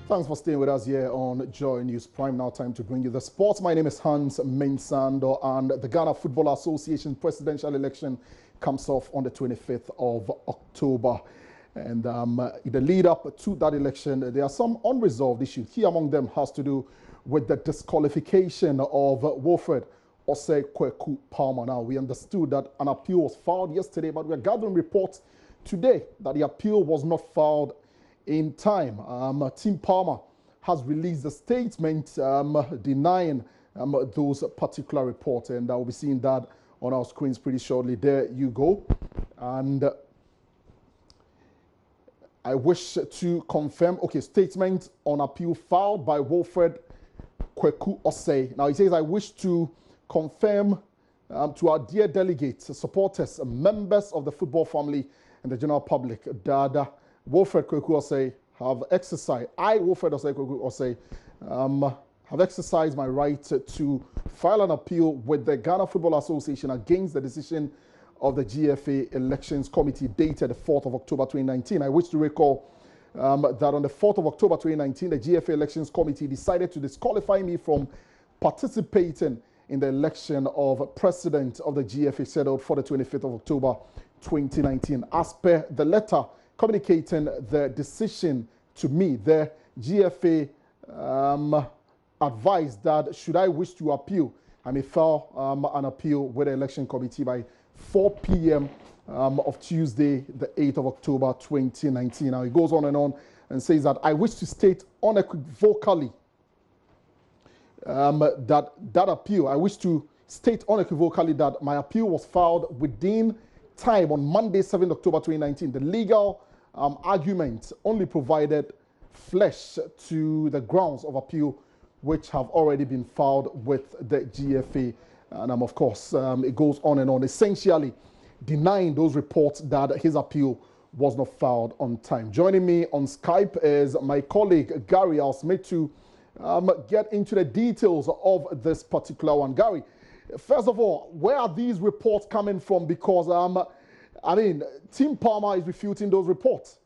Thanks for staying with us here on Joy News Prime. Now time to bring you the sports. My name is Hans Mensando, and the Ghana Football Association presidential election comes off on the 25th of October. And in the lead up to that election, there are some unresolved issues. Key among them has to do with the disqualification of Wilfred Osei Kweku Palmer. Now, we understood that an appeal was filed yesterday, but we're gathering reports today that the appeal was not filed in time. Team Palmer has released a statement denying those particular reports, and we'll be seeing that on our screens pretty shortly. There you go. And I wish to confirm, statement on appeal filed by Wilfred Kweku Osei. Now, he says, I wish to confirm to our dear delegates, supporters, members of the football family and the general public that Wilfred Kweku Osei have exercised. I, Wilfred Osei Kweku Osei, have exercised my right to file an appeal with the Ghana Football Association against the decision of the GFA Elections Committee dated the 4th of October 2019. I wish to recall that on the 4th of October 2019, the GFA Elections Committee decided to disqualify me from participating in the election of president of the GFA scheduled for the 25th of October 2019. As per the letter communicating the decision to me, the GFA advised that should I wish to appeal, I may file an appeal with the election committee by 4 p.m. Of Tuesday, the 8th of October 2019. Now, it goes on and says that I wish to state unequivocally I wish to state unequivocally that my appeal was filed within time on Monday, 7th October 2019. The legal argument only provided flesh to the grounds of appeal which have already been filed with the GFA. And of course, it goes on, essentially denying those reports that his appeal was not filed on time. Joining me on Skype is my colleague, Gary. I'll submit to get into the details of this particular one. Gary, first of all, where are these reports coming from? Because, Team Palmer is refuting those reports.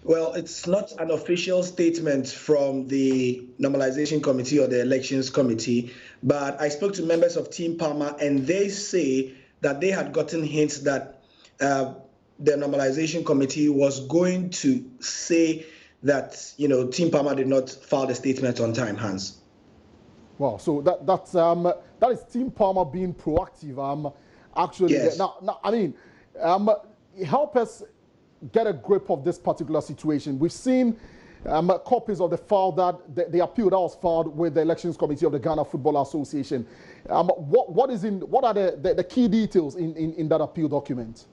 Well, it's not an official statement from the Normalization Committee or the Elections Committee, but I spoke to members of Team Palmer, and they say that they had gotten hints that the Normalization Committee was going to say that, Team Palmer did not file the statement on time, Hans. Wow, so that is Team Palmer being proactive. Actually, yes. Now, help us get a grip of this particular situation. We've seen copies of the file the appeal that was filed with the Elections Committee of the Ghana Football Association. What are the key details in that appeal document?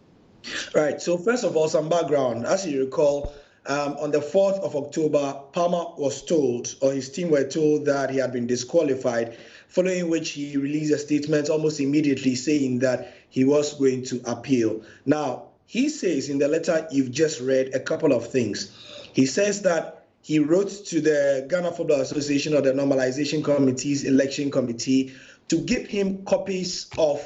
Right. So first of all, some background. As you recall, on the 4th of October, Palmer was told, or his team were told, that he had been disqualified, following which he released a statement almost immediately saying that he was going to appeal. Now, he says in the letter you've just read a couple of things. He says that he wrote to the Ghana Football Association or the Normalization Committee's election committee to give him copies of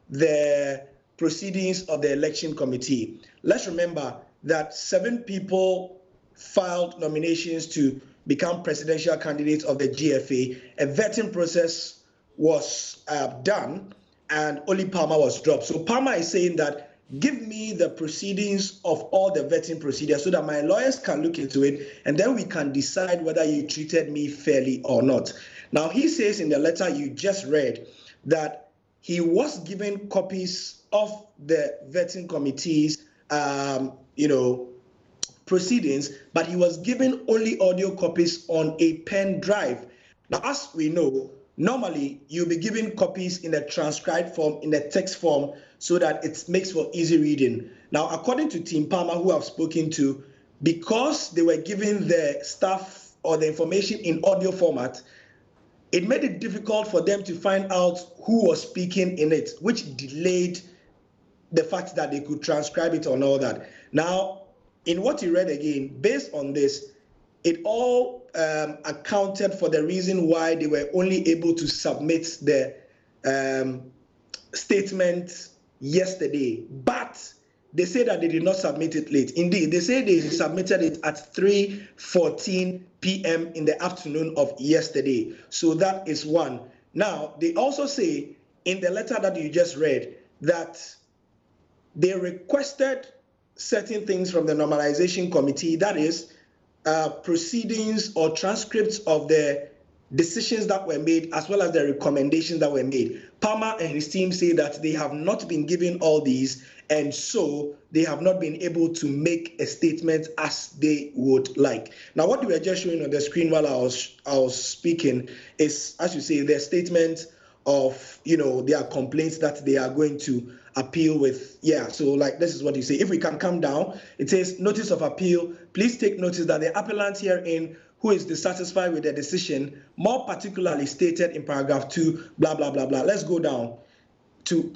the proceedings of the election committee. Let's remember that 7 people filed nominations to become presidential candidates of the GFA. A vetting process was done, and only Palmer was dropped. So Palmer is saying that give me the proceedings of all the vetting procedures so that my lawyers can look into it, and then we can decide whether you treated me fairly or not. Now, he says in the letter you just read that he was given copies of the vetting committee's proceedings, but he was given only audio copies on a pen drive. Now, as we know, normally you'll be given copies in a transcribed form, in a text form, so that it makes for easy reading. Now, according to Team Palmer, who I've spoken to, because they were given the stuff or the information in audio format, it made it difficult for them to find out who was speaking in it, which delayed the fact that they could transcribe it and all that. Now, in what you read again, based on this, it all accounted for the reason why they were only able to submit the statement yesterday. But they say that they did not submit it late. Indeed, they say they submitted it at 3:14 p.m. in the afternoon of yesterday. So that is one. Now, they also say in the letter that you just read that they requested certain things from the normalization committee, that is, proceedings or transcripts of the decisions that were made as well as the recommendations that were made. Palmer and his team say that they have not been given all these, and so they have not been able to make a statement as they would like. Now, what we were just showing on the screen while I was speaking is, as you say, their statement of, their complaints that they are going to appeal with. Yeah, so like this is what you say. If we can come down, it says notice of appeal. Please take notice that the appellant herein who is dissatisfied with the decision, more particularly stated in paragraph 2, blah, blah, blah, blah. Let's go down to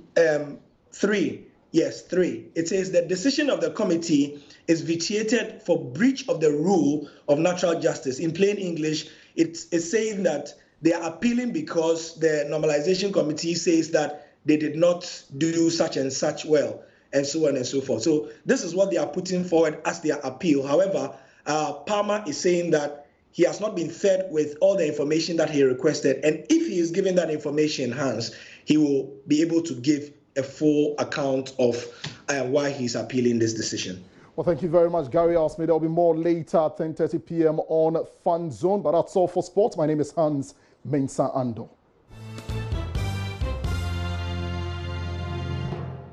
3. Yes, 3. It says the decision of the committee is vitiated for breach of the rule of natural justice. In plain English, it's saying that they are appealing because the normalization committee says that they did not do such and such well, and so on and so forth. So this is what they are putting forward as their appeal. However, Palmer is saying that he has not been fed with all the information that he requested. And if he is given that information, Hans, he will be able to give a full account of why he's appealing this decision. Well, thank you very much, Gary Asmith. There'll be more later at 10:30 p.m. on Fan Zone. But that's all for sports. My name is Hans Mensah Ando.